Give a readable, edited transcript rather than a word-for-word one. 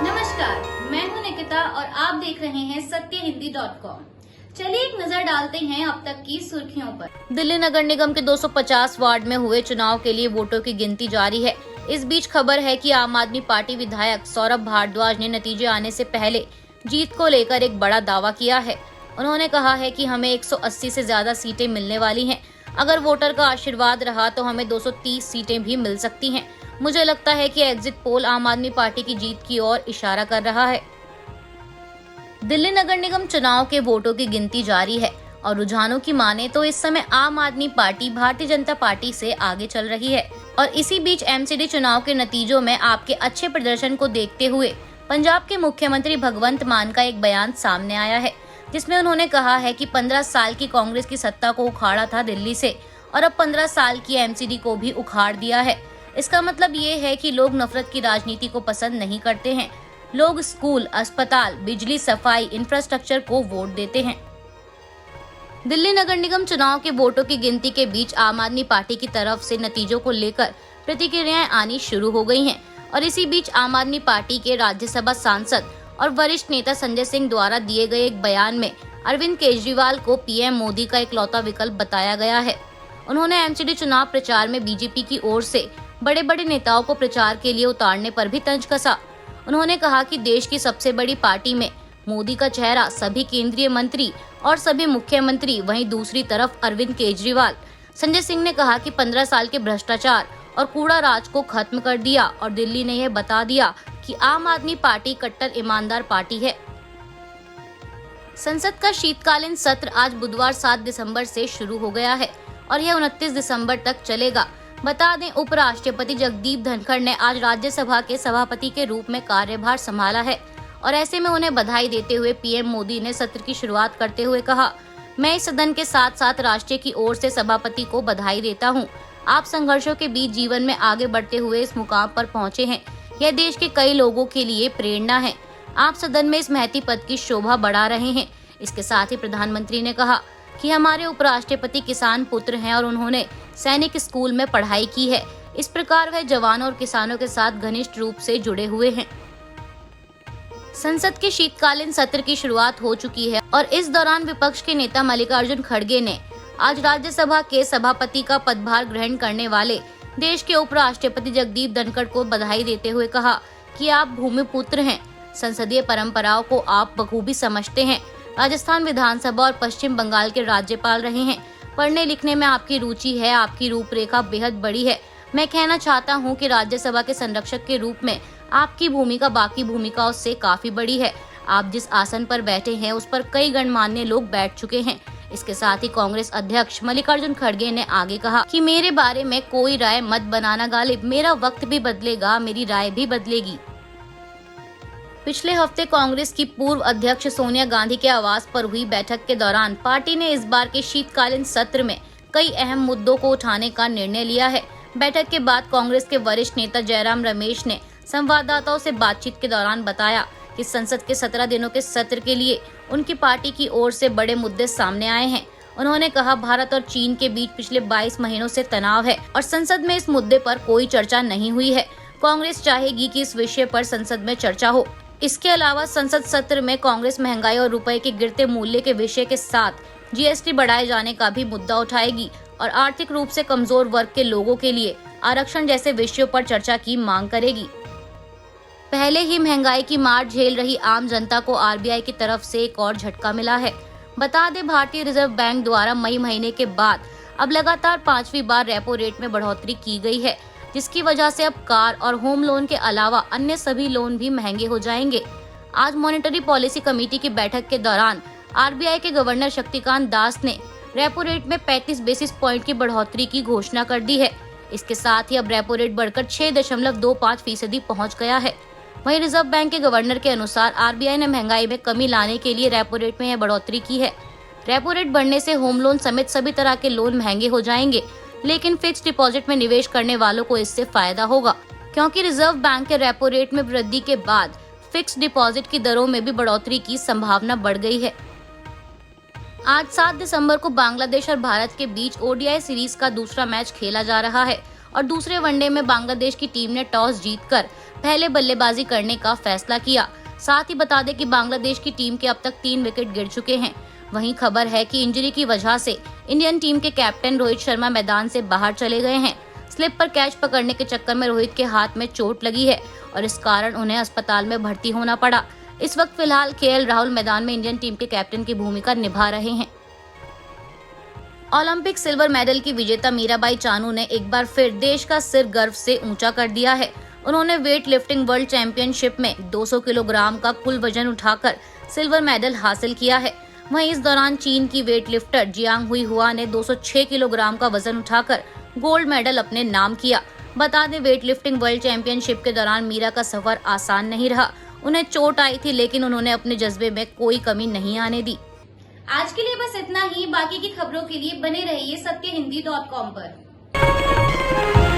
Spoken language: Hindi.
नमस्कार, मैं हूं निकिता और आप देख रहे हैं सत्यहिंदी.com। चलिए एक नजर डालते हैं अब तक की सुर्खियों पर। दिल्ली नगर निगम के 250 वार्ड में हुए चुनाव के लिए वोटों की गिनती जारी है। इस बीच खबर है कि आम आदमी पार्टी विधायक सौरभ भारद्वाज ने नतीजे आने से पहले जीत को लेकर एक बड़ा दावा किया है। उन्होंने कहा है कि हमें 180 से ज्यादा सीटें मिलने वाली हैं। अगर वोटर का आशीर्वाद रहा तो हमें 230 सीटें भी मिल सकती हैं। मुझे लगता है कि एग्जिट पोल आम आदमी पार्टी की जीत की ओर इशारा कर रहा है। दिल्ली नगर निगम चुनाव के वोटों की गिनती जारी है और रुझानों की माने तो इस समय आम आदमी पार्टी भारतीय जनता पार्टी से आगे चल रही है। और इसी बीच एमसीडी चुनाव के नतीजों में आपके अच्छे प्रदर्शन को देखते हुए पंजाब के मुख्यमंत्री भगवंत मान का एक बयान सामने आया है, जिसमें उन्होंने कहा है कि 15 साल की कांग्रेस की सत्ता को उखाड़ा था दिल्ली से और अब 15 साल की एमसीडी को भी उखाड़ दिया है। इसका मतलब ये है कि लोग नफरत की राजनीति को पसंद नहीं करते हैं। लोग स्कूल, अस्पताल, बिजली, सफाई, इंफ्रास्ट्रक्चर को वोट देते हैं। दिल्ली नगर निगम चुनाव के वोटों की गिनती के बीच आम आदमी पार्टी की तरफ से नतीजों को लेकर प्रतिक्रियाएं आनी शुरू हो गई हैं और इसी बीच आम आदमी पार्टी के राज्यसभा सांसद और वरिष्ठ नेता संजय सिंह द्वारा दिए गए एक बयान में अरविंद केजरीवाल को पीएम मोदी का इकलौता विकल्प बताया गया है। उन्होंने एमसीडी चुनाव प्रचार में बीजेपी की ओर से बड़े बड़े नेताओं को प्रचार के लिए उतारने पर भी तंज कसा। उन्होंने कहा कि देश की सबसे बड़ी पार्टी में मोदी का चेहरा सभी केंद्रीय मंत्री और सभी मुख्यमंत्री, वहीं दूसरी तरफ अरविंद केजरीवाल। संजय सिंह ने कहा कि 15 साल के भ्रष्टाचार और कूड़ा राज को खत्म कर दिया और दिल्ली ने यह बता दिया कि आम आदमी पार्टी कट्टर ईमानदार पार्टी है। संसद का शीतकालीन सत्र आज बुधवार 7 दिसंबर से शुरू हो गया है और यह 29 दिसंबर तक चलेगा। बता दें, उपराष्ट्रपति जगदीप धनखड़ ने आज राज्यसभा के सभापति के रूप में कार्यभार संभाला है और ऐसे में उन्हें बधाई देते हुए पीएम मोदी ने सत्र की शुरुआत करते हुए कहा, मैं इस सदन के साथ साथ राष्ट्र की ओर से सभापति को बधाई देता हूं। आप संघर्षों के बीच जीवन में आगे बढ़ते हुए इस मुकाम पर पहुंचे हैं। यह देश के कई लोगों के लिए प्रेरणा है। आप सदन में इस महती पद की शोभा बढ़ा रहे हैं। इसके साथ ही प्रधानमंत्री ने कहा कि हमारे उपराष्ट्रपति किसान पुत्र हैं और उन्होंने सैनिक स्कूल में पढ़ाई की है। इस प्रकार वह जवानों और किसानों के साथ घनिष्ठ रूप से जुड़े हुए हैं। संसद के शीतकालीन सत्र की शुरुआत हो चुकी है और इस दौरान विपक्ष के नेता मल्लिकार्जुन खड़गे ने आज राज्यसभा के सभापति का पदभार ग्रहण करने वाले देश के उपराष्ट्रपति जगदीप धनखड़ को बधाई देते हुए कहा कि आप भूमिपुत्र हैं। संसदीय परंपराओं को आप बखूबी समझते हैं। राजस्थान विधानसभा और पश्चिम बंगाल के राज्यपाल रहे हैं। पढ़ने लिखने में आपकी रुचि है। आपकी रूपरेखा बेहद बड़ी है। मैं कहना चाहता हूं कि राज्यसभा के संरक्षक के रूप में आपकी भूमिका बाकी भूमिकाओं से काफी बड़ी है। आप जिस आसन पर बैठे हैं उस पर कई गणमान्य लोग बैठ चुके हैं। इसके साथ ही कांग्रेस अध्यक्ष मल्लिकार्जुन खड़गे ने आगे कहा कि मेरे बारे में कोई राय मत बनाना गालिब। मेरा वक्त भी बदलेगा, मेरी राय भी बदलेगी। पिछले हफ्ते कांग्रेस की पूर्व अध्यक्ष सोनिया गांधी के आवास पर हुई बैठक के दौरान पार्टी ने इस बार के शीतकालीन सत्र में कई अहम मुद्दों को उठाने का निर्णय लिया है। बैठक के बाद कांग्रेस के वरिष्ठ नेता जयराम रमेश ने संवाददाताओं से बातचीत के दौरान बताया कि संसद के 17 दिनों के सत्र के लिए उनकी पार्टी की ओर से बड़े मुद्दे सामने आए हैं। उन्होंने कहा, भारत और चीन के बीच पिछले 22 महीनों से तनाव है और संसद में इस मुद्दे पर कोई चर्चा नहीं हुई है। कांग्रेस चाहेगी कि इस विषय पर संसद में चर्चा हो। इसके अलावा संसद सत्र में कांग्रेस महंगाई और रुपए के गिरते मूल्य के विषय के साथ जीएसटी बढ़ाए जाने का भी मुद्दा उठाएगी और आर्थिक रूप से कमजोर वर्ग के लोगों के लिए आरक्षण जैसे विषयों पर चर्चा की मांग करेगी। पहले ही महंगाई की मार झेल रही आम जनता को आरबीआई की तरफ से एक और झटका मिला है। बता दें, भारतीय रिजर्व बैंक द्वारा मई महीने के बाद अब लगातार 5वीं बार रेपो रेट में बढ़ोतरी की गई है, जिसकी वजह से अब कार और होम लोन के अलावा अन्य सभी लोन भी महंगे हो जाएंगे। आज मॉनेटरी पॉलिसी कमेटी की बैठक के दौरान आरबीआई के गवर्नर शक्तिकांत दास ने रेपो रेट में 35 बेसिस पॉइंट की बढ़ोतरी की घोषणा कर दी है। इसके साथ ही अब रेपो रेट बढ़कर 6.25% पहुंच गया है। वहीं रिजर्व बैंक के गवर्नर के अनुसार आरबीआई ने महंगाई में कमी लाने के लिए रेपो रेट में यह बढ़ोतरी की है। रेपो रेट बढ़ने से होम लोन समेत सभी तरह के लोन महंगे हो जाएंगे, लेकिन फिक्स डिपॉजिट में निवेश करने वालों को इससे फायदा होगा, क्योंकि रिजर्व बैंक के रेपो रेट में वृद्धि के बाद फिक्स डिपॉजिट की दरों में भी बढ़ोतरी की संभावना बढ़ गई है। आज 7 दिसंबर को बांग्लादेश और भारत के बीच ओडीआई सीरीज का दूसरा मैच खेला जा रहा है और दूसरे वनडे में बांग्लादेश की टीम ने टॉस जीतकर पहले बल्लेबाजी करने का फैसला किया। साथ ही बता दें कि बांग्लादेश की टीम के अब तक 3 विकेट गिर चुके हैं। वहीं खबर है कि इंजरी की वजह से इंडियन टीम के कैप्टन रोहित शर्मा मैदान से बाहर चले गए हैं। स्लिप पर कैच पकड़ने के चक्कर में रोहित के हाथ में चोट लगी है और इस कारण उन्हें अस्पताल में भर्ती होना पड़ा। इस वक्त फिलहाल केएल राहुल मैदान में इंडियन टीम के कैप्टन की भूमिका निभा रहे हैं। ओलंपिक सिल्वर मेडल की विजेता मीराबाई चानू ने एक बार फिर देश का सिर गर्व से ऊंचा कर दिया है। उन्होंने वेट लिफ्टिंग वर्ल्ड चैंपियनशिप में 200 किलोग्राम का कुल वजन उठाकर सिल्वर मेडल हासिल किया है। वहीं इस दौरान चीन की वेट लिफ्टर जियांग हुई हुआ ने 206 किलोग्राम का वजन उठाकर गोल्ड मेडल अपने नाम किया। बता दें, वेट लिफ्टिंग वर्ल्ड चैंपियनशिप के दौरान मीरा का सफर आसान नहीं रहा। उन्हें चोट आई थी, लेकिन उन्होंने अपने जज्बे में कोई कमी नहीं आने दी। आज के लिए बस इतना ही। बाकी की खबरों के लिए बने रहिए सत्यहिंदी.com पर।